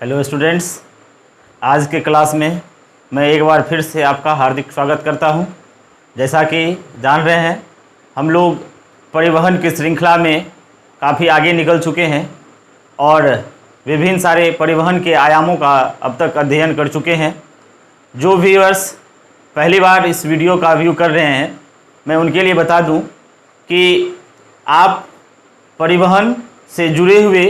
Hello students, आज के class में मैं एक बार फिर से आपका हार्दिक स्वागत करता हूं। जैसा कि जान रहे हैं, हम लोग परिवहन की श्रृंखला में काफ़ी आगे निकल चुके हैं और विभिन्न सारे परिवहन के आयामों का अब तक अध्ययन कर चुके हैं। जो व्यूअर्स पहली बार इस वीडियो का व्यू कर रहे हैं, मैं उनके लिए बता दूं कि आप परिवहन से जुड़े हुए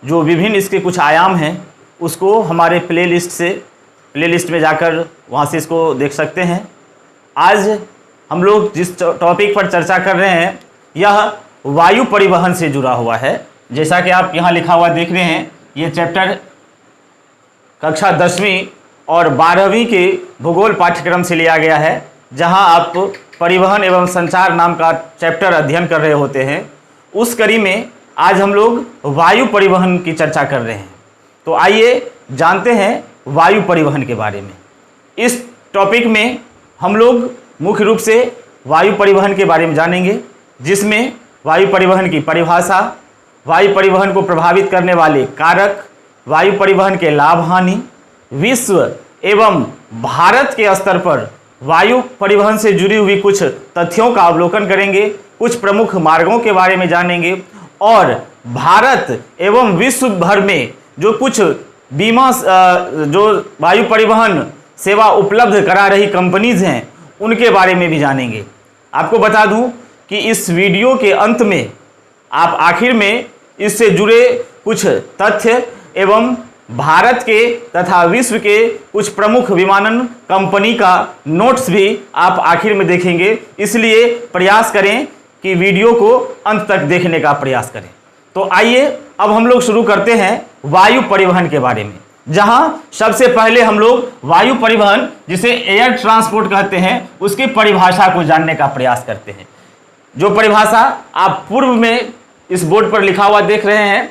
जो विभिन्न इसके कुछ आयाम हैं उसको हमारे प्लेलिस्ट में जाकर वहाँ से इसको देख सकते हैं। आज हम लोग जिस टॉपिक पर चर्चा कर रहे हैं यह वायु परिवहन से जुड़ा हुआ है। जैसा कि आप यहाँ लिखा हुआ देख रहे हैं, ये चैप्टर कक्षा 10वीं और 12वीं के भूगोल पाठ्यक्रम से लिया गया है, जहाँ आप परिवहन एवं संचार नाम का चैप्टर अध्ययन कर रहे होते हैं। उस कड़ी में आज हम लोग वायु परिवहन की चर्चा कर रहे हैं। तो आइए जानते हैं वायु परिवहन के बारे में। इस टॉपिक में हम लोग मुख्य रूप से वायु परिवहन के बारे में जानेंगे, जिसमें वायु परिवहन की परिभाषा, वायु परिवहन को प्रभावित करने वाले कारक, वायु परिवहन के लाभ हानि, विश्व एवं भारत के स्तर पर वायु परिवहन से जुड़ी हुई कुछ तथ्यों का अवलोकन करेंगे, कुछ प्रमुख मार्गों के बारे में जानेंगे और भारत एवं विश्व भर में जो कुछ बीमा जो वायु परिवहन सेवा उपलब्ध करा रही कंपनीज हैं उनके बारे में भी जानेंगे। आपको बता दूं कि इस वीडियो के अंत में आप आखिर में इससे जुड़े कुछ तथ्य एवं भारत के तथा विश्व के कुछ प्रमुख विमानन कंपनी का नोट्स भी आप आखिर में देखेंगे। इसलिए प्रयास करें कि वीडियो को अंत तक देखने का प्रयास करें। तो आइए अब हम लोग शुरू करते हैं वायु परिवहन के बारे में, जहां सबसे पहले हम लोग वायु परिवहन, जिसे एयर ट्रांसपोर्ट कहते हैं, उसकी परिभाषा को जानने का प्रयास करते हैं। जो परिभाषा आप पूर्व में इस बोर्ड पर लिखा हुआ देख रहे हैं,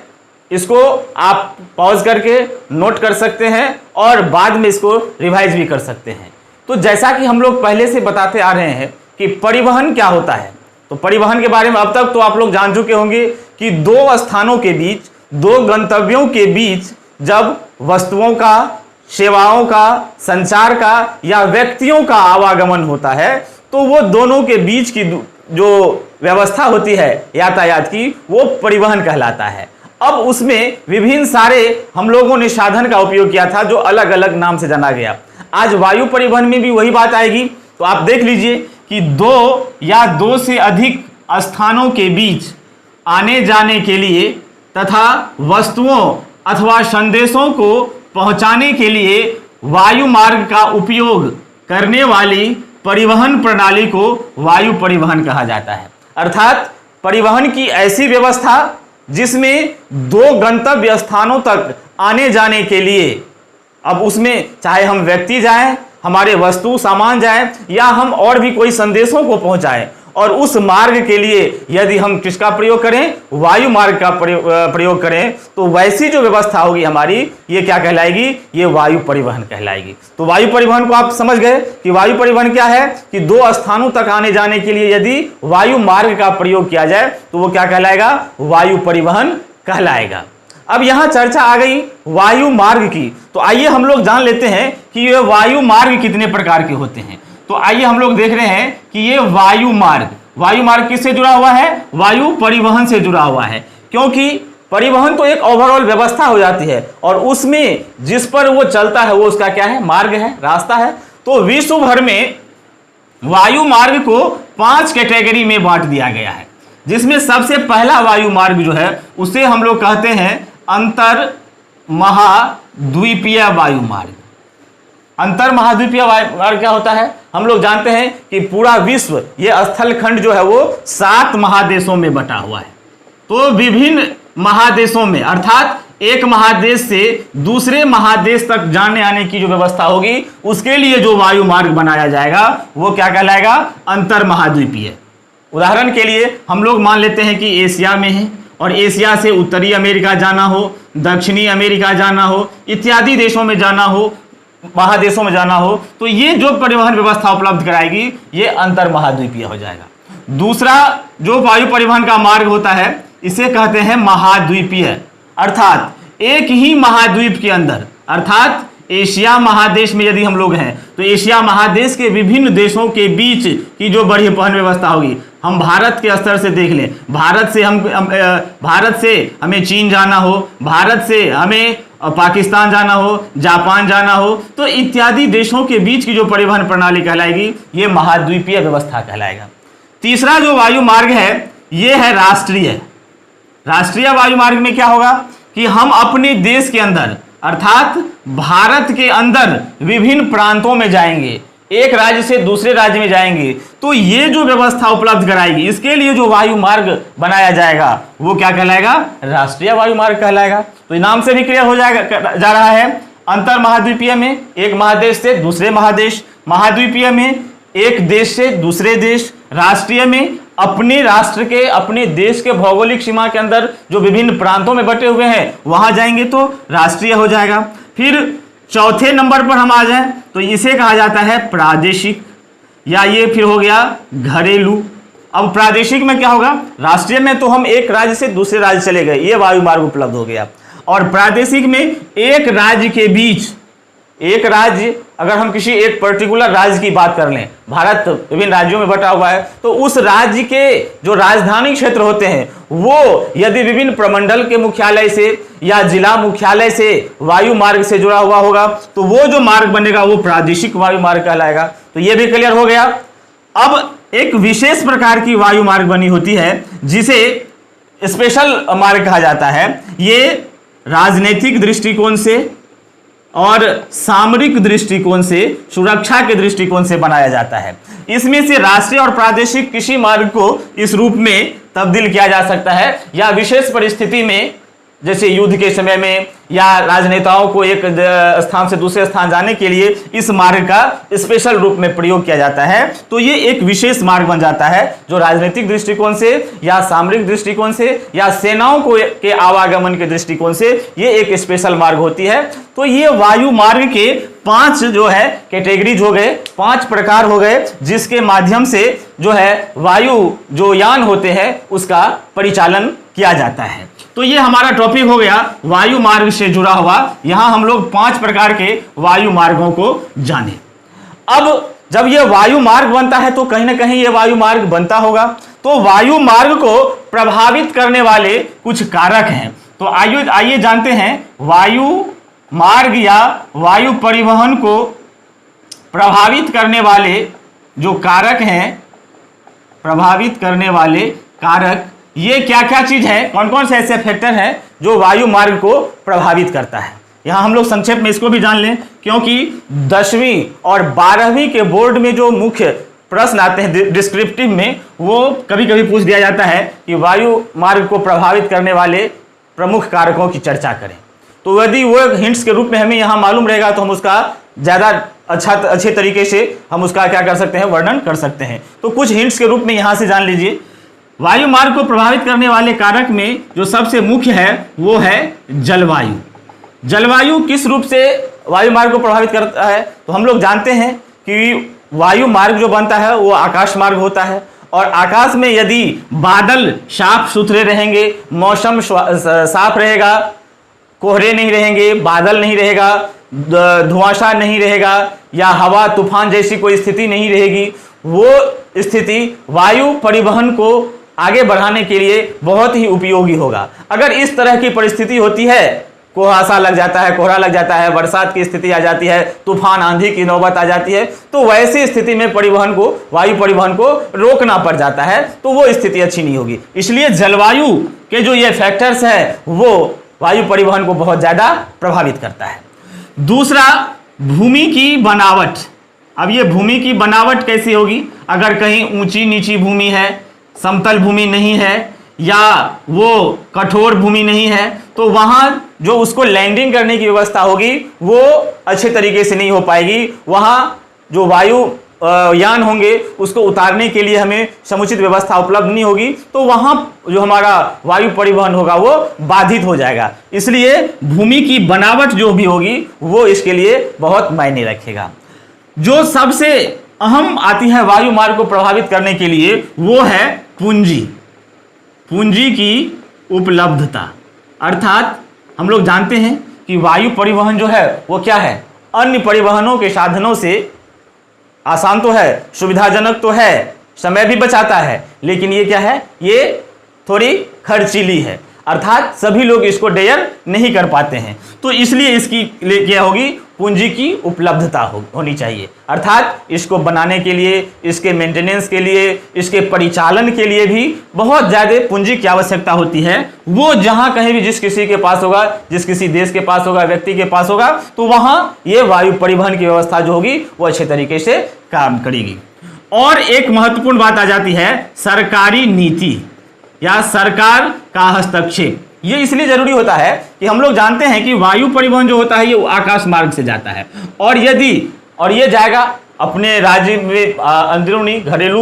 इसको आप पॉज करके नोट कर सकते हैं और बाद में इसको रिवाइज भी कर सकते हैं। तो जैसा कि हम लोग पहले से बताते आ रहे हैं कि परिवहन क्या होता है, तो परिवहन के बारे में अब तक तो आप लोग जान चुके होंगे कि दो स्थानों के बीच, दो गंतव्यों के बीच जब वस्तुओं का, सेवाओं का, संचार का या व्यक्तियों का आवागमन होता है तो वो दोनों के बीच की जो व्यवस्था होती है यातायात की, वो परिवहन कहलाता है। अब उसमें विभिन्न सारे हम लोगों ने साधन का उपयोग किया था जो अलग अलग नाम से जाना गया। आज वायु परिवहन में भी वही बात आएगी। तो आप देख लीजिए कि दो या दो से अधिक स्थानों के बीच आने जाने के लिए तथा वस्तुओं अथवा संदेशों को पहुंचाने के लिए वायु मार्ग का उपयोग करने वाली परिवहन प्रणाली को वायु परिवहन कहा जाता है। अर्थात परिवहन की ऐसी व्यवस्था जिसमें दो गंतव्य स्थानों तक आने जाने के लिए, अब उसमें चाहे हम व्यक्ति जाएं, हमारे वस्तु सामान जाए या हम और भी कोई संदेशों को पहुंचाएं, और उस मार्ग के लिए यदि हम किसका प्रयोग करें, वायु मार्ग का प्रयोग करें, तो वैसी जो व्यवस्था होगी हमारी, ये क्या कहलाएगी, ये वायु परिवहन कहलाएगी। तो वायु परिवहन को आप समझ गए कि वायु परिवहन क्या है, कि दो स्थानों तक आने जाने के लिए यदि वायु मार्ग का प्रयोग किया जाए तो वो क्या कहलाएगा, वायु परिवहन कहलाएगा। अब यहां चर्चा आ गई वायु मार्ग की, तो आइए हम लोग जान लेते हैं कि ये वायु मार्ग कितने प्रकार के होते हैं। तो आइए हम लोग देख रहे हैं कि ये वायु मार्ग किससे जुड़ा हुआ है, वायु परिवहन से जुड़ा हुआ है। क्योंकि परिवहन तो एक ओवरऑल व्यवस्था हो जाती है और उसमें जिस पर वो चलता है वो उसका क्या है, मार्ग है, रास्ता है। तो विश्व भर में वायु मार्ग को 5 कैटेगरी में बांट दिया गया है, जिसमें सबसे पहला वायु मार्ग जो है उसे हम लोग कहते हैं अंतर महाद्वीपीय वायु मार्ग। अंतर महाद्वीपीय वायु मार्ग क्या होता है, हम लोग जानते हैं कि पूरा विश्व, ये स्थल खंड जो है वो 7 महादेशों में बटा हुआ है। तो विभिन्न महादेशों में, अर्थात एक महादेश से दूसरे महादेश तक जाने आने की जो व्यवस्था होगी, उसके लिए जो वायु मार्ग बनाया जाएगा वो क्या कहलाएगा, अंतर महाद्वीपीय। उदाहरण के लिए हम लोग मान लेते हैं कि एशिया में है और एशिया से उत्तरी अमेरिका जाना हो, दक्षिणी अमेरिका जाना हो, इत्यादि देशों में जाना हो, महादेशों में जाना हो, तो ये जो परिवहन व्यवस्था उपलब्ध कराएगी ये अंतर महाद्वीपीय हो जाएगा। दूसरा जो वायु परिवहन का मार्ग होता है इसे कहते हैं महाद्वीपीय, अर्थात एक ही महाद्वीप के अंदर, अर्थात एशिया महादेश में यदि हम लोग हैं तो एशिया महादेश के विभिन्न देशों के बीच की जो परिवहन व्यवस्था होगी, हम भारत के स्तर से देख लें, भारत से हमें चीन जाना हो, भारत से हमें पाकिस्तान जाना हो, जापान जाना हो, तो इत्यादि देशों के बीच की जो परिवहन प्रणाली कहलाएगी ये महाद्वीपीय व्यवस्था कहलाएगा। तीसरा जो वायु मार्ग है ये है राष्ट्रीय। राष्ट्रीय वायु मार्ग में क्या होगा कि हम अपने देश के अंदर अर्थात भारत के अंदर विभिन्न प्रांतों में जाएंगे, एक राज्य से दूसरे राज्य में जाएंगे, तो ये जो व्यवस्था उपलब्ध कराएगी, इसके लिए जो वायु मार्ग बनाया जाएगा वो क्या कहलाएगा? राष्ट्रीय वायु मार्ग कहलाएगा। तो नाम से भी क्लियर हो जाएगा जा रहा है। अंतर महाद्वीपीय में एक महादेश से दूसरे महादेश, महाद्वीपीय में एक देश से दूसरे देश, राष्ट्रीय में अपने राष्ट्र के अपने देश के भौगोलिक सीमा के अंदर जो विभिन्न प्रांतों में बटे हुए हैं वहां जाएंगे तो राष्ट्रीय हो जाएगा। फिर चौथे नंबर पर हम आ जाएं तो इसे कहा जाता है प्रादेशिक, या ये फिर हो गया घरेलू। अब प्रादेशिक में क्या होगा? राष्ट्रीय में तो हम एक राज्य से दूसरे राज्य चले गए, ये वायु मार्ग उपलब्ध हो गया, और प्रादेशिक में एक राज्य के बीच, एक राज्य अगर हम किसी एक पर्टिकुलर राज्य की बात कर लें, भारत विभिन्न राज्यों में बटा हुआ है, तो उस राज्य के जो राजधानी क्षेत्र होते हैं वो यदि विभिन्न प्रमंडल के मुख्यालय से या जिला मुख्यालय से वायु मार्ग से जुड़ा हुआ होगा तो वो जो मार्ग बनेगा वो प्रादेशिक वायु मार्ग कहलाएगा। तो ये भी क्लियर हो गया। अब एक विशेष प्रकार की वायु मार्ग बनी होती है जिसे स्पेशल मार्ग कहा जाता है। ये राजनीतिक दृष्टिकोण से और सामरिक दृष्टिकोण से, सुरक्षा के दृष्टिकोण से बनाया जाता है। इसमें से राष्ट्रीय और प्रादेशिक किसी मार्ग को इस रूप में तब्दील किया जा सकता है, या विशेष परिस्थिति में जैसे युद्ध के समय में या राजनेताओं को एक स्थान से दूसरे स्थान जाने के लिए इस मार्ग का स्पेशल रूप में प्रयोग किया जाता है। तो ये एक विशेष मार्ग बन जाता है जो राजनीतिक दृष्टिकोण से या सामरिक दृष्टिकोण से या सेनाओं को के आवागमन के दृष्टिकोण से ये एक स्पेशल मार्ग होती है। तो ये वायु मार्ग के 5 जो है कैटेगरीज हो गए, 5 प्रकार हो गए जिसके माध्यम से जो है वायु जो यान होते हैं उसका परिचालन किया जाता है। तो ये हमारा टॉपिक हो गया वायु मार्ग से जुड़ा हुआ। यहां हम लोग 5 प्रकार के वायु मार्गों को जाने। अब जब ये वायु मार्ग बनता है तो कहीं ना कहीं ये वायु मार्ग बनता होगा, तो वायु मार्ग को प्रभावित करने वाले कुछ कारक हैं। तो आइए जानते हैं वायु मार्ग या वायु परिवहन को प्रभावित करने वाले जो कारक हैं, प्रभावित करने वाले कारक ये क्या क्या चीज है, कौन कौन से ऐसे फैक्टर हैं जो वायु मार्ग को प्रभावित करता है। यहां हम लोग संक्षेप में इसको भी जान लें, क्योंकि 10वीं और 12वीं के बोर्ड में जो मुख्य प्रश्न आते हैं डिस्क्रिप्टिव में, वो कभी कभी पूछ दिया जाता है कि वायु मार्ग को प्रभावित करने वाले प्रमुख कारकों की चर्चा करें। तो यदि वो हिंट्स के रूप में हमें यहाँ मालूम रहेगा तो हम उसका ज़्यादा अच्छे तरीके से हम उसका क्या कर सकते हैं, वर्णन कर सकते हैं। तो कुछ हिंट्स के रूप में यहाँ से जान लीजिए। वायु मार्ग को प्रभावित करने वाले कारक में जो सबसे मुख्य है वो है जलवायु। जलवायु किस रूप से वायु मार्ग को प्रभावित करता है? तो हम लोग जानते हैं कि वायु मार्ग जो बनता है वो आकाश मार्ग होता है, और आकाश में यदि बादल साफ सुथरे रहेंगे, मौसम साफ रहेगा, कोहरे नहीं रहेंगे, बादल नहीं रहेगा, धुआंशा नहीं रहेगा, या हवा तूफान जैसी कोई स्थिति नहीं रहेगी, वो स्थिति वायु परिवहन को आगे बढ़ाने के लिए बहुत ही उपयोगी होगा। अगर इस तरह की परिस्थिति होती है, कुहासा लग जाता है, कोहरा लग जाता है, बरसात की स्थिति आ जाती है, तूफान आंधी की नौबत आ जाती है, तो वैसी स्थिति में परिवहन को, वायु परिवहन को रोकना पड़ जाता है, तो वो स्थिति अच्छी नहीं होगी। इसलिए जलवायु के जो ये फैक्टर्स है वो वायु परिवहन को बहुत ज़्यादा प्रभावित करता है। दूसरा, भूमि की बनावट। अब ये भूमि की बनावट कैसी होगी? अगर कहीं ऊंची नीची भूमि है, समतल भूमि नहीं है, या वो कठोर भूमि नहीं है, तो वहाँ जो उसको लैंडिंग करने की व्यवस्था होगी वो अच्छे तरीके से नहीं हो पाएगी। वहाँ जो वायु यान होंगे उसको उतारने के लिए हमें समुचित व्यवस्था उपलब्ध नहीं होगी, तो वहाँ जो हमारा वायु परिवहन होगा वो बाधित हो जाएगा। इसलिए भूमि की बनावट जो भी होगी वो इसके लिए बहुत मायने रखेगा। जो सबसे अहम आती है वायु मार्ग को प्रभावित करने के लिए वो है पूंजी, पूंजी की उपलब्धता। अर्थात हम लोग जानते हैं कि वायु परिवहन जो है वो क्या है, अन्य परिवहनों के साधनों से आसान तो है, सुविधाजनक तो है, समय भी बचाता है, लेकिन ये क्या है, ये थोड़ी खर्चीली है, अर्थात सभी लोग इसको डेयर नहीं कर पाते हैं। तो इसलिए इसकी क्या होगी, पूंजी की उपलब्धता होनी चाहिए, अर्थात इसको बनाने के लिए, इसके मेंटेनेंस के लिए, इसके परिचालन के लिए भी बहुत ज़्यादा पूंजी की आवश्यकता होती है। वो जहाँ कहीं भी जिस किसी के पास होगा, जिस किसी देश के पास होगा, व्यक्ति के पास होगा, तो वहाँ ये वायु परिवहन की व्यवस्था जो होगी वो अच्छे तरीके से काम करेगी। और एक महत्वपूर्ण बात आ जाती है, सरकारी नीति या सरकार का हस्तक्षेप। ये इसलिए जरूरी होता है कि हम लोग जानते हैं कि वायु परिवहन जो होता है ये आकाश मार्ग से जाता है, और ये जाएगा अपने राज्य में अंदरूनी घरेलू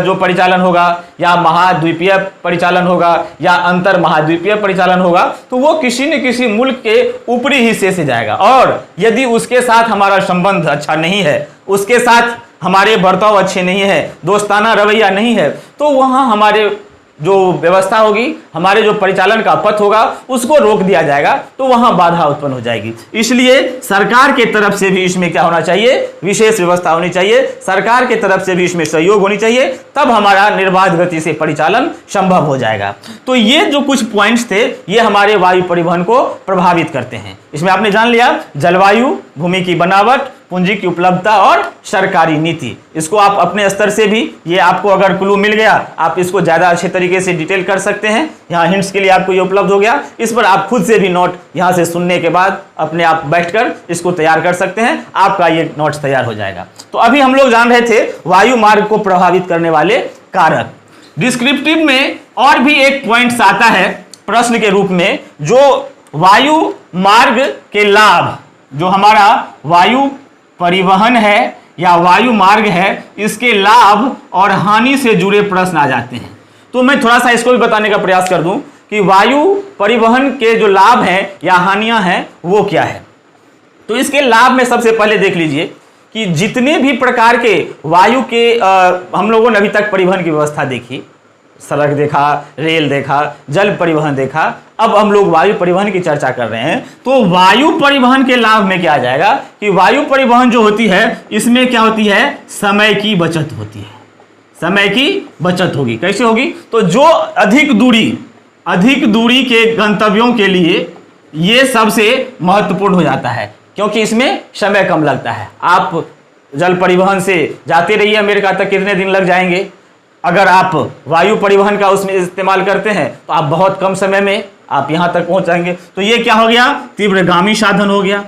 जो परिचालन होगा, या महाद्वीपीय परिचालन होगा, या अंतर महाद्वीपीय परिचालन होगा, तो वो किसी न किसी मुल्क के ऊपरी हिस्से से जाएगा। और यदि उसके साथ हमारा संबंध अच्छा नहीं है, उसके साथ हमारे बर्ताव अच्छे नहीं है, दोस्ताना रवैया नहीं है, तो वहाँ हमारे जो व्यवस्था होगी, हमारे जो परिचालन का पथ होगा, उसको रोक दिया जाएगा, तो वहां बाधा उत्पन्न हो जाएगी। इसलिए सरकार के तरफ से भी इसमें क्या होना चाहिए, विशेष व्यवस्था होनी चाहिए, सरकार के तरफ से भी इसमें सहयोग होनी चाहिए, तब हमारा निर्बाध गति से परिचालन संभव हो जाएगा। तो ये जो कुछ पॉइंट्स थे, ये हमारे वायु परिवहन को प्रभावित करते हैं। इसमें आपने जान लिया, जलवायु, भूमि की बनावट, पूंजी की उपलब्धता और सरकारी नीति। इसको आप अपने स्तर से भी, ये आपको अगर क्लू मिल गया, आप इसको ज़्यादा अच्छे तरीके से डिटेल कर सकते हैं। यहाँ हिंट्स के लिए आपको ये उपलब्ध हो गया, इस पर आप खुद से भी नोट यहाँ से सुनने के बाद अपने आप बैठकर इसको तैयार कर सकते हैं, आपका ये नोट्स तैयार हो जाएगा। तो अभी हम लोग जान रहे थे वायु मार्ग को प्रभावित करने वाले कारक। डिस्क्रिप्टिव में और भी एक पॉइंट्स आता है प्रश्न के रूप में, जो वायु मार्ग के लाभ, जो हमारा वायु परिवहन है या वायु मार्ग है, इसके लाभ और हानि से जुड़े प्रश्न आ जाते हैं। तो मैं थोड़ा सा इसको भी बताने का प्रयास कर दूं कि वायु परिवहन के जो लाभ हैं या हानियां हैं वो क्या है। तो इसके लाभ में सबसे पहले देख लीजिए कि जितने भी प्रकार के वायु के हम लोगों ने अभी तक परिवहन की व्यवस्था देखी, सड़क देखा, रेल देखा, जल परिवहन देखा, अब हम लोग वायु परिवहन की चर्चा कर रहे हैं। तो वायु परिवहन के लाभ में क्या आ जाएगा कि वायु परिवहन जो होती है, इसमें क्या होती है, समय की बचत होती है। समय की बचत होगी, कैसे होगी, तो जो अधिक दूरी के गंतव्यों के लिए ये सबसे महत्वपूर्ण हो जाता है, क्योंकि इसमें समय कम लगता है। आप जल परिवहन से जाते रहिए अमेरिका तक, कितने दिन लग जाएंगे। अगर आप वायु परिवहन का उसमें इस्तेमाल करते हैं तो आप बहुत कम समय में आप यहाँ तक पहुँच जाएंगे। तो ये क्या हो गया, तीव्रगामी साधन हो गया,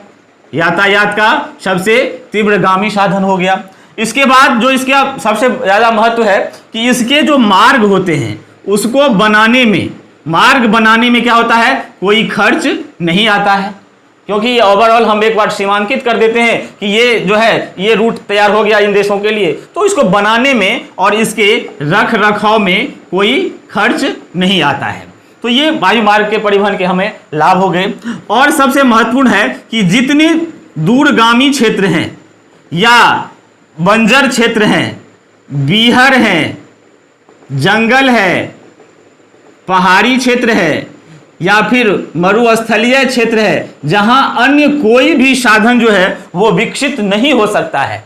यातायात का सबसे तीव्रगामी साधन हो गया। इसके बाद जो इसका सबसे ज़्यादा महत्व है कि इसके जो मार्ग होते हैं उसको बनाने में, मार्ग बनाने में क्या होता है, कोई खर्च नहीं आता है, क्योंकि ये ओवरऑल हम एक बार सीमांकित कर देते हैं कि ये जो है ये रूट तैयार हो गया इन देशों के लिए, तो इसको बनाने में और इसके रख रखाव में कोई खर्च नहीं आता है। तो ये वायु मार्ग के परिवहन के हमें लाभ हो गए। और सबसे महत्वपूर्ण है कि जितने दूरगामी क्षेत्र हैं या बंजर क्षेत्र हैं, बीहर हैं, जंगल है, पहाड़ी क्षेत्र है, या फिर मरुस्थलीय क्षेत्र है, जहां अन्य कोई भी साधन जो है वो विकसित नहीं हो सकता है।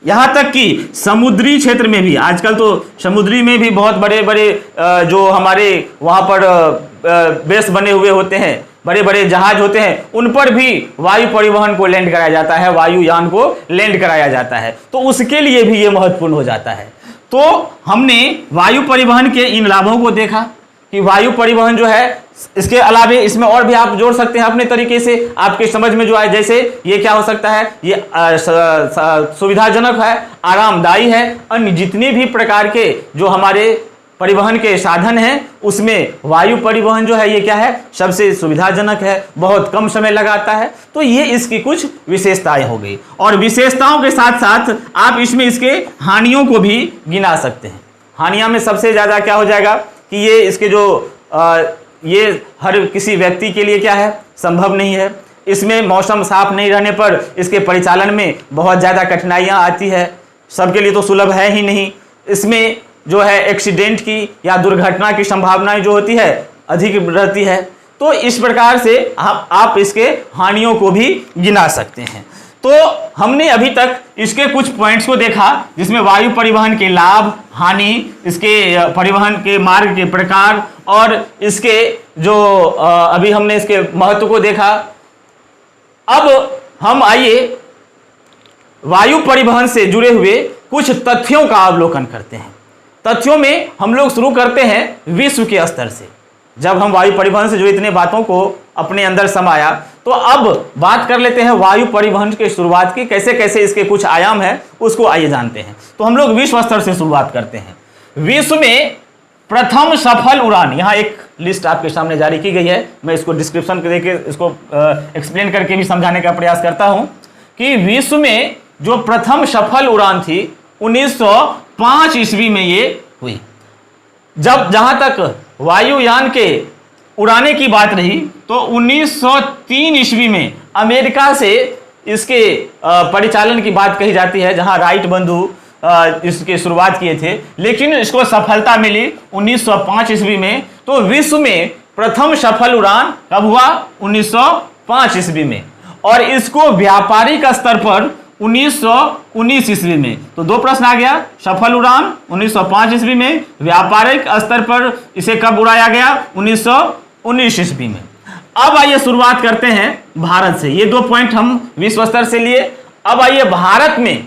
यहाँ तक कि समुद्री क्षेत्र में भी, आजकल तो समुद्री में भी बहुत बड़े बड़े जो हमारे वहाँ पर बेस बने हुए होते हैं, बड़े बड़े जहाज होते हैं, उन पर भी वायु परिवहन को लैंड कराया जाता है, वायुयान को लैंड कराया जाता है। तो उसके लिए भी ये महत्वपूर्ण हो जाता है। तो हमने वायु परिवहन के इन लाभों को देखा कि वायु परिवहन जो है, इसके अलावे इसमें और भी आप जोड़ सकते हैं अपने तरीके से, आपके समझ में जो आए। जैसे ये क्या हो सकता है, ये सुविधाजनक है, आरामदायी है। अन्य जितने भी प्रकार के जो हमारे परिवहन के साधन हैं उसमें वायु परिवहन जो है ये क्या है, सबसे सुविधाजनक है, बहुत कम समय लगाता है। तो ये इसकी कुछ विशेषताएं हो गई। और विशेषताओं के साथ साथ आप इसमें इसके हानियों को भी गिना सकते हैं। हानियां में सबसे ज़्यादा क्या हो जाएगा कि ये इसके जो ये हर किसी व्यक्ति के लिए क्या है, संभव नहीं है। इसमें मौसम साफ नहीं रहने पर इसके परिचालन में बहुत ज़्यादा कठिनाइयाँ आती है, सबके लिए तो सुलभ है ही नहीं। इसमें जो है एक्सीडेंट की या दुर्घटना की संभावनाएं जो होती है अधिक रहती है। तो तो इस प्रकार से आप इसके हानियों को भी गिना सकते हैं। तो हमने अभी तक इसके कुछ पॉइंट्स को देखा, जिसमें वायु परिवहन के लाभ, हानि, इसके परिवहन के मार्ग के प्रकार और इसके जो अभी हमने इसके महत्व को देखा। अब हम आइए वायु परिवहन से जुड़े हुए कुछ तथ्यों का अवलोकन करते हैं। तथ्यों में हम लोग शुरू करते हैं विश्व के स्तर से। जब हम वायु परिवहन से जुड़ी इतने बातों को अपने अंदर समाया, तो अब बात कर लेते हैं वायु परिवहन की शुरुआत की, कैसे कैसे इसके कुछ आयाम हैं उसको आइए जानते हैं। तो हम लोग विश्व स्तर से शुरुआत करते हैं। विश्व में प्रथम सफल उड़ान, यहाँ एक लिस्ट आपके सामने जारी की गई है, मैं इसको डिस्क्रिप्शन देके इसको एक्सप्लेन करके भी समझाने का प्रयास करता हूँ कि विश्व में जो प्रथम सफल उड़ान थी 1905 ईस्वी में ये हुई। जब जहां तक वायुयान के उड़ाने की बात रही, तो 1903 ईस्वी में अमेरिका से इसके परिचालन की बात कही जाती है, जहां राइट बंधु इसकी शुरुआत किए थे, लेकिन इसको सफलता मिली 1905 ईस्वी में। तो विश्व में प्रथम सफल उड़ान कब हुआ? 1905 ईस्वी में। और इसको व्यापारिक स्तर पर 1919 ईस्वी में। तो दो प्रश्न आ गया, सफल उड़ान 1905 ईस्वी में, व्यापारिक स्तर पर इसे कब उड़ाया गया? 1919 ईस्वी में। अब आइए शुरुआत करते हैं भारत से। ये दो पॉइंट हम विश्व स्तर से लिए। अब आइए भारत में,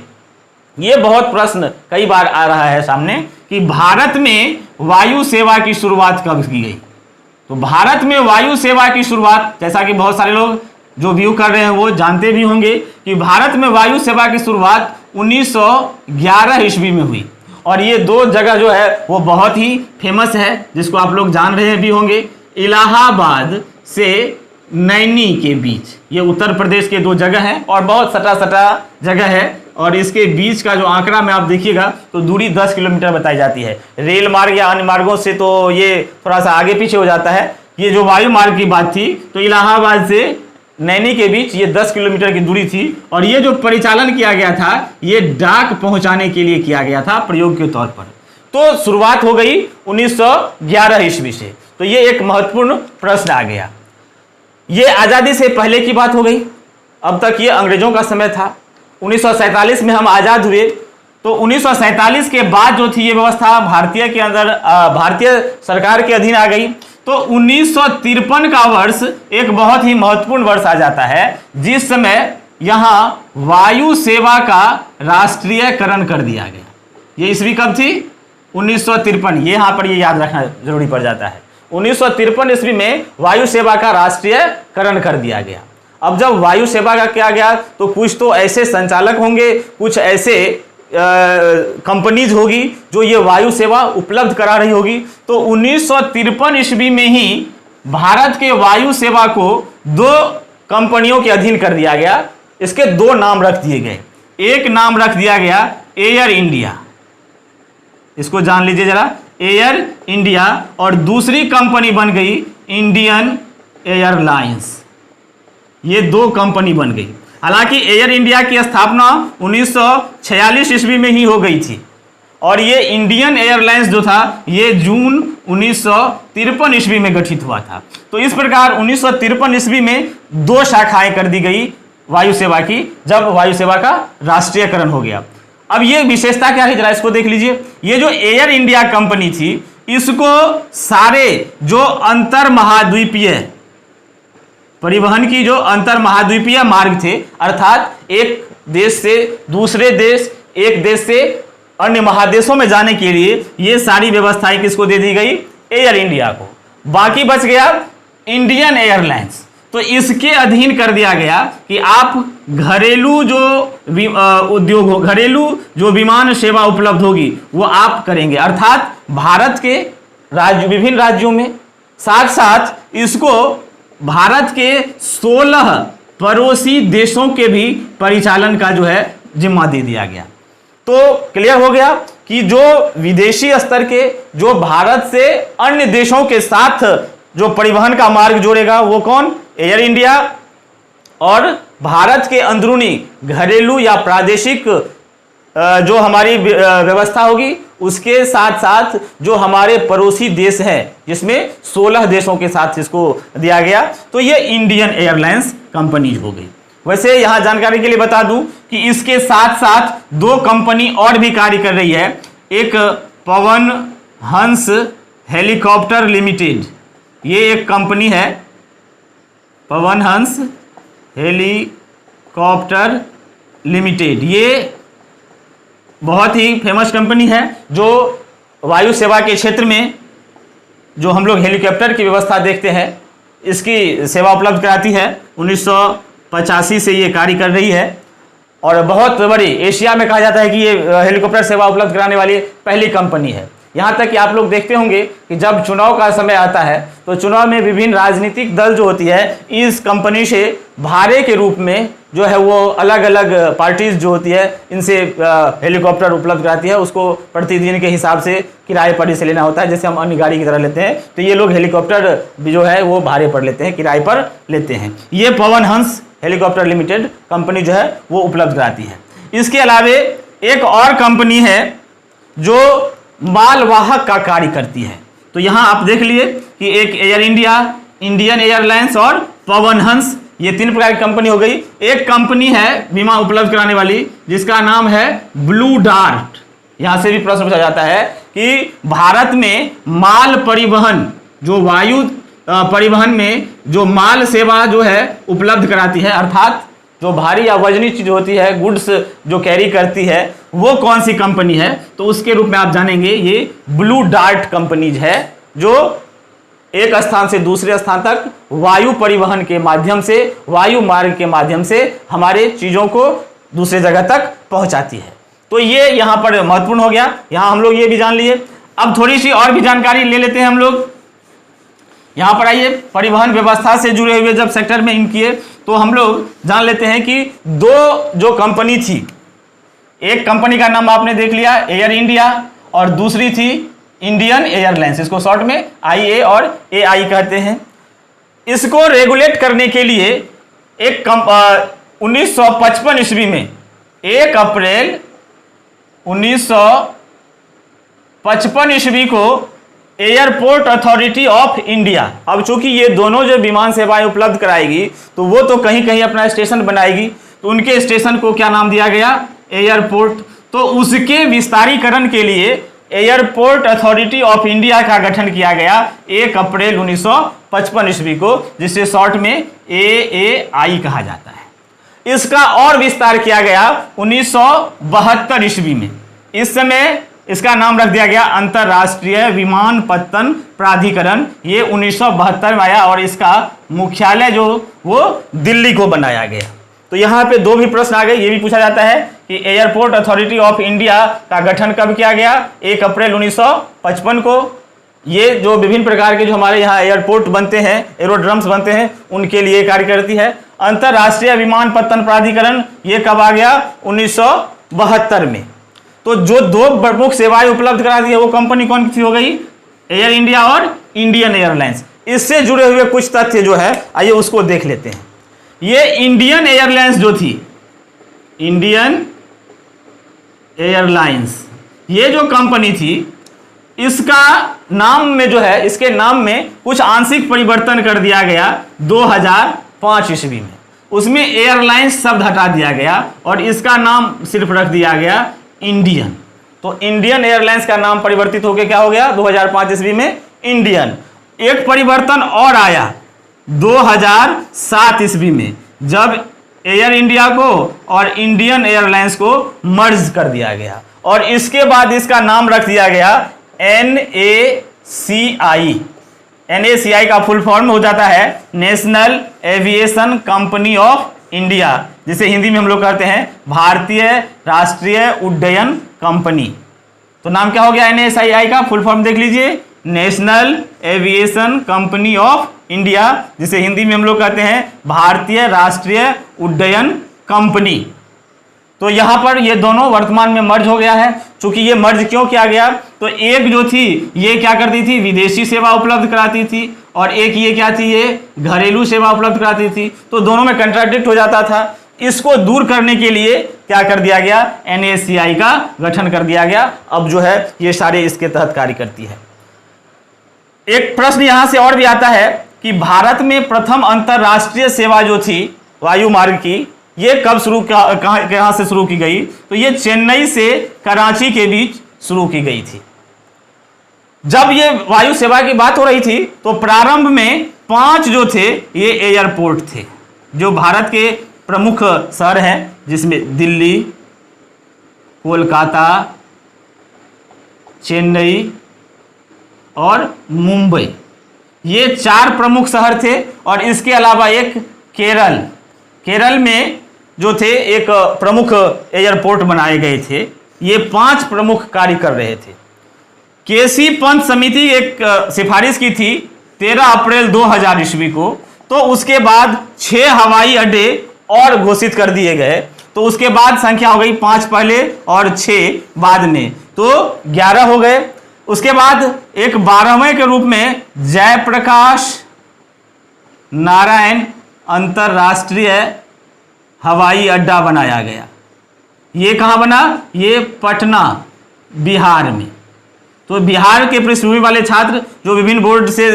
ये बहुत प्रश्न कई बार आ रहा है सामने कि भारत में वायु सेवा की शुरुआत कब की गई। तो भारत में वायु सेवा की शुरुआत, जैसा कि बहुत सारे लोग जो व्यू कर रहे हैं वो जानते भी होंगे कि भारत में वायु सेवा की शुरुआत 1911 ईस्वी में हुई। और ये दो जगह जो है वो बहुत ही फेमस है, जिसको आप लोग जान रहे भी होंगे। इलाहाबाद से नैनी के बीच, ये उत्तर प्रदेश के दो जगह हैं और बहुत सटा सटा जगह है। और इसके बीच का जो आंकड़ा में आप देखिएगा तो दूरी 10 किलोमीटर बताई जाती है। रेल मार्ग या अन्य मार्गों से तो ये थोड़ा सा आगे पीछे हो जाता है। ये जो वायु मार्ग की बात थी, तो इलाहाबाद से नैनी के बीच ये 10 किलोमीटर की दूरी थी। और ये जो परिचालन किया गया था, ये डाक पहुंचाने के लिए किया गया था प्रयोग के तौर पर। तो शुरुआत हो गई 1911 ईस्वी से। तो ये एक महत्वपूर्ण प्रश्न आ गया। ये आज़ादी से पहले की बात हो गई। अब तक ये अंग्रेजों का समय था। 1947 में हम आज़ाद हुए, तो 1947 के बाद जो थी ये व्यवस्था भारतीय के अंदर भारतीय सरकार के अधीन आ गई। तो 1953 का वर्ष एक बहुत ही महत्वपूर्ण वर्ष आ जाता है, जिस समय यहाँ वायु सेवा का राष्ट्रीयकरण कर दिया गया। ये ईस्वी कब थी? 1953। ये यहाँ पर ये याद रखना जरूरी पड़ जाता है। 1953 ईस्वी में वायु सेवा का राष्ट्रीयकरण कर दिया गया। अब जब वायु सेवा का किया गया, तो कुछ तो ऐसे संचालक होंगे, कुछ ऐसे कंपनीज होगी जो ये वायु सेवा उपलब्ध करा रही होगी। तो 1953 ईस्वी में ही भारत के वायु सेवा को दो कंपनियों के अधीन कर दिया गया। इसके दो नाम रख दिए गए। एक नाम रख दिया गया एयर इंडिया, इसको जान लीजिए जरा, एयर इंडिया। और दूसरी कंपनी बन गई इंडियन एयरलाइंस। ये दो कंपनी बन गई। हालांकि एयर इंडिया की स्थापना 1946 ईस्वी में ही हो गई थी, और ये इंडियन एयरलाइंस जो था ये जून 1953 ईस्वी में गठित हुआ था। तो इस प्रकार 1953 ईस्वी में दो शाखाएं कर दी गई वायु सेवा की, जब वायु सेवा का राष्ट्रीयकरण हो गया। अब ये विशेषता क्या है, जरा इसको देख लीजिए। ये जो एयर इंडिया कंपनी थी, इसको सारे जो अंतर महाद्वीपीय परिवहन की जो अंतर महाद्वीपीय मार्ग थे, अर्थात एक देश से दूसरे देश, एक देश से अन्य महादेशों में जाने के लिए ये सारी व्यवस्थाएं किसको दे दी गई? एयर इंडिया को। बाकी बच गया इंडियन एयरलाइंस। तो इसके अधीन कर दिया गया कि आप घरेलू जो उद्योग हो, घरेलू जो विमान सेवा उपलब्ध होगी वो आप करेंगे, अर्थात भारत के विभिन्न राज्यों में। साथ साथ इसको भारत के 16 पड़ोसी देशों के भी परिचालन का जो है जिम्मा दे दिया गया। तो क्लियर हो गया कि जो विदेशी स्तर के, जो भारत से अन्य देशों के साथ जो परिवहन का मार्ग जोड़ेगा वो कौन? Air India. और भारत के अंदरूनी घरेलू या प्रादेशिक जो हमारी व्यवस्था होगी उसके साथ साथ जो हमारे पड़ोसी देश हैं जिसमें 16 देशों के साथ इसको दिया गया, तो ये इंडियन एयरलाइंस कंपनी हो गई। वैसे यहां जानकारी के लिए बता दूं कि इसके साथ साथ दो कंपनी और भी कार्य कर रही है। एक पवन हंस हेलीकॉप्टर लिमिटेड, ये एक कंपनी है, पवन हंस हेलीकॉप्टर लिमिटेड। ये बहुत ही फेमस कंपनी है जो वायु सेवा के क्षेत्र में जो हम लोग हेलीकॉप्टर की व्यवस्था देखते हैं, इसकी सेवा उपलब्ध कराती है। 1985 से ये कार्य कर रही है और बहुत बड़ी, एशिया में कहा जाता है कि ये हेलीकॉप्टर सेवा उपलब्ध कराने वाली पहली कंपनी है। यहाँ तक कि आप लोग देखते होंगे कि जब चुनाव का समय आता है तो चुनाव में विभिन्न राजनीतिक दल जो होती है इस कंपनी से भाड़े के रूप में जो है वो अलग अलग पार्टीज जो होती है इनसे हेलीकॉप्टर उपलब्ध कराती है। उसको प्रतिदिन के हिसाब से किराए पर इसे लेना होता है, जैसे हम अन्य गाड़ी की तरह लेते हैं, तो ये लोग हेलीकॉप्टर जो है वो भाड़े पर लेते हैं, किराए पर लेते हैं। ये Pawan Hans helicopter limited company जो है वो उपलब्ध कराती है। इसके अलावे एक और कंपनी है जो मालवाहक का कार्य करती है। तो यहां आप देख लिए कि एक एयर इंडिया, इंडियन एयरलाइंस और पवन हंस, ये तीन प्रकार की कंपनी हो गई। एक कंपनी है बीमा उपलब्ध कराने वाली जिसका नाम है ब्लू डार्ट। यहां से भी प्रश्न पूछा जाता है कि भारत में माल परिवहन, जो वायु परिवहन में जो माल सेवा जो है उपलब्ध कराती है, अर्थात जो भारी या वजनी चीज होती है, गुड्स जो कैरी करती है, वो कौन सी कंपनी है, तो उसके रूप में आप जानेंगे ये ब्लू डार्ट कंपनीज है, जो एक स्थान से दूसरे स्थान तक वायु परिवहन के माध्यम से, वायु मार्ग के माध्यम से हमारे चीजों को दूसरे जगह तक पहुंचाती है। तो ये यहां पर महत्वपूर्ण हो गया, यहां हम लोग ये भी जान लिए। अब थोड़ी सी और भी जानकारी ले लेते हैं हम लोग। यहां पर आइए, परिवहन व्यवस्था से जुड़े हुए जब सेक्टर में इन किए तो हम लोग जान लेते हैं कि दो जो कंपनी थी, एक कंपनी का नाम आपने देख लिया एयर इंडिया और दूसरी थी इंडियन एयरलाइंस, इसको शॉर्ट में IA और AI कहते हैं। इसको रेगुलेट करने के लिए एक 1955 ईस्वी में 1 अप्रैल 1955 ईस्वी को एयरपोर्ट अथॉरिटी ऑफ इंडिया, अब चूंकि ये दोनों जो विमान सेवाएं उपलब्ध कराएगी तो वो तो कहीं कहीं अपना स्टेशन बनाएगी, तो उनके स्टेशन को क्या नाम दिया गया, एयरपोर्ट। तो उसके विस्तारीकरण के लिए एयरपोर्ट अथॉरिटी ऑफ इंडिया का गठन किया गया 1 अप्रैल 1955 ईस्वी को, जिसे शॉर्ट में AAI कहा जाता है। इसका और विस्तार किया गया 1972 ईस्वी में। इस समय इसका नाम रख दिया गया अंतरराष्ट्रीय विमानपत्तन प्राधिकरण। ये 1972 में आया और इसका मुख्यालय जो वो दिल्ली को बनाया गया। तो यहाँ पे दो भी प्रश्न आ गए, ये भी पूछा जाता है कि एयरपोर्ट अथॉरिटी ऑफ इंडिया का गठन कब किया गया, 1 अप्रैल 1955 को। ये जो विभिन्न प्रकार के जो हमारे यहाँ एयरपोर्ट बनते हैं, एरोड्रम्स बनते हैं, उनके लिए कार्य करती है। अंतरराष्ट्रीय विमानपत्तन प्राधिकरण ये कब आ गया, 1972 में। तो जो दो प्रमुख सेवाएं उपलब्ध कराती है वो कंपनी कौन सी हो गई, एयर इंडिया और इंडियन एयरलाइंस। इससे जुड़े हुए कुछ तथ्य जो है आइए उसको देख लेते हैं। ये इंडियन एयरलाइंस जो थी, इंडियन एयरलाइंस, ये जो कंपनी थी, इसका नाम में जो है, इसके नाम में कुछ आंशिक परिवर्तन कर दिया गया 2005 ईस्वी में। उसमें एयरलाइंस शब्द हटा दिया गया और इसका नाम सिर्फ रख दिया गया इंडियन। तो इंडियन एयरलाइंस का नाम परिवर्तित होकर क्या हो गया 2005 ईस्वी में इंडियन। एक परिवर्तन और आया 2007 ईस्वी में, जब एयर इंडिया को और इंडियन एयरलाइंस को मर्ज कर दिया गया और इसके बाद इसका नाम रख दिया गया NACI। NACI का फुल फॉर्म हो जाता है national aviation company of India, जिसे हिंदी में हम लोग कहते हैं भारतीय राष्ट्रीय उड्डयन कंपनी। तो नाम क्या हो गया NACI का फुल फॉर्म देख लीजिए, national aviation company of India, जिसे हिंदी में हम लोग कहते हैं भारतीय राष्ट्रीय उड्डयन कंपनी। तो यहां पर ये दोनों वर्तमान में मर्ज हो गया है। चूंकि ये मर्ज क्यों किया गया, तो एक जो थी ये क्या करती थी, विदेशी सेवा उपलब्ध कराती थी, और एक ये क्या थी, ये घरेलू सेवा उपलब्ध कराती थी। तो दोनों में कंट्राडिक्ट हो जाता था। इसको दूर करने के लिए क्या कर दिया गया, NACI का गठन कर दिया गया। अब जो है ये सारे इसके तहत कार्य करती है। एक प्रश्न यहां से और भी आता है कि भारत में प्रथम अंतरराष्ट्रीय सेवा जो थी वायु मार्ग की, ये कब शुरू, कहां से शुरू की गई, तो ये चेन्नई से कराची के बीच शुरू की गई थी। जब ये वायु सेवा की बात हो रही थी तो प्रारंभ में 5 जो थे ये एयरपोर्ट थे जो भारत के प्रमुख शहर हैं, जिसमें दिल्ली, कोलकाता, चेन्नई और मुंबई, ये 4 प्रमुख शहर थे। और इसके अलावा एक केरल में जो थे एक प्रमुख एयरपोर्ट बनाए गए थे। ये 5 प्रमुख कार्य कर रहे थे। केसी पंत समिति एक सिफारिश की थी 13 अप्रैल 2000 ईस्वी को, तो उसके बाद 6 हवाई अड्डे और घोषित कर दिए गए। तो उसके बाद संख्या हो गई 5 पहले और 6 बाद में, तो 11 हो गए। उसके बाद एक 12वें के रूप में जयप्रकाश नारायण अंतरराष्ट्रीय हवाई अड्डा बनाया गया। ये कहाँ बना, ये पटना, बिहार में। तो बिहार के पृष्ठभूमि वाले छात्र जो विभिन्न बोर्ड से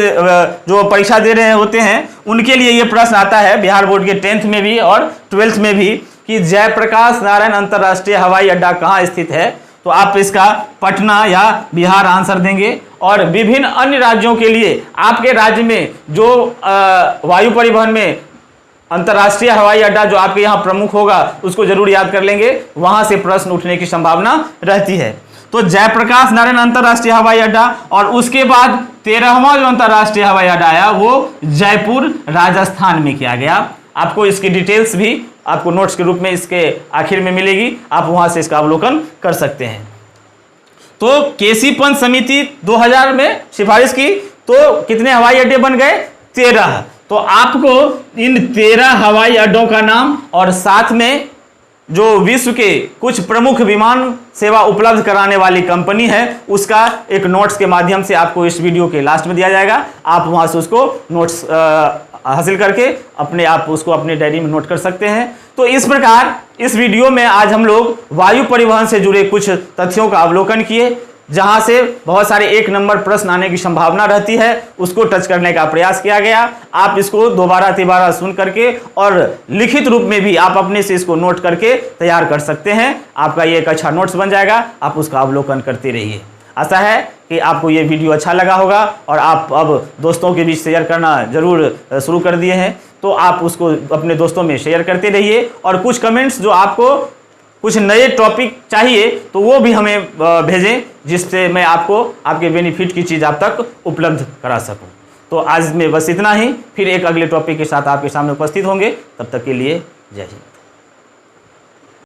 जो परीक्षा दे रहे होते हैं, उनके लिए ये प्रश्न आता है बिहार बोर्ड के 10th में भी और 12th में भी कि जयप्रकाश नारायण अंतरराष्ट्रीय हवाई अड्डा कहाँ स्थित है। तो आप इसका पटना या बिहार आंसर देंगे। और विभिन्न अन्य राज्यों के लिए आपके राज्य में जो वायु परिवहन में अंतर्राष्ट्रीय हवाई अड्डा जो आपके यहाँ प्रमुख होगा उसको जरूर याद कर लेंगे, वहां से प्रश्न उठने की संभावना रहती है। तो जयप्रकाश नारायण अंतर्राष्ट्रीय हवाई अड्डा, और उसके बाद 13वां जो अंतर्राष्ट्रीय हवाई अड्डा आया वो जयपुर राजस्थान में किया गया। आपको इसकी डिटेल्स भी आपको नोट्स के रूप में इसके आखिर में मिलेगी, आप वहां से इसका अवलोकन कर सकते हैं। तो केसी पंत समिति 2000 में सिफारिश की, तो कितने हवाई अड्डे बन गए, 13। तो आपको इन 13 हवाई अड्डों का नाम और साथ में जो विश्व के कुछ प्रमुख विमान सेवा उपलब्ध कराने वाली कंपनी है उसका एक नोट्स के माध्यम से आपको इस वीडियो के लास्ट में दिया जाएगा। आप वहां से उसको नोट्स हासिल करके आप उसको अपने डायरी में नोट कर सकते हैं। तो इस प्रकार इस वीडियो में आज हम लोग वायु परिवहन से जुड़े कुछ तथ्यों का अवलोकन किए, जहां से बहुत सारे 1 नंबर प्रश्न आने की संभावना रहती है, उसको टच करने का प्रयास किया गया। आप इसको दोबारा तिबारा सुन करके और लिखित रूप में भी आप अपने से इसको नोट करके तैयार कर सकते हैं। आपका ये एक अच्छा नोट्स बन जाएगा, आप उसका अवलोकन करते रहिए। आशा है कि आपको ये वीडियो अच्छा लगा होगा और आप अब दोस्तों के बीच शेयर करना जरूर शुरू कर दिए हैं। तो आप उसको अपने दोस्तों में शेयर करते रहिए, और कुछ कमेंट्स जो आपको कुछ नए टॉपिक चाहिए तो वो भी हमें भेजें, जिससे मैं आपको आपके बेनिफिट की चीज़ आप तक उपलब्ध करा सकूं। तो आज में बस इतना ही, फिर एक अगले टॉपिक के साथ आपके सामने उपस्थित होंगे। तब तक के लिए जय हिंद।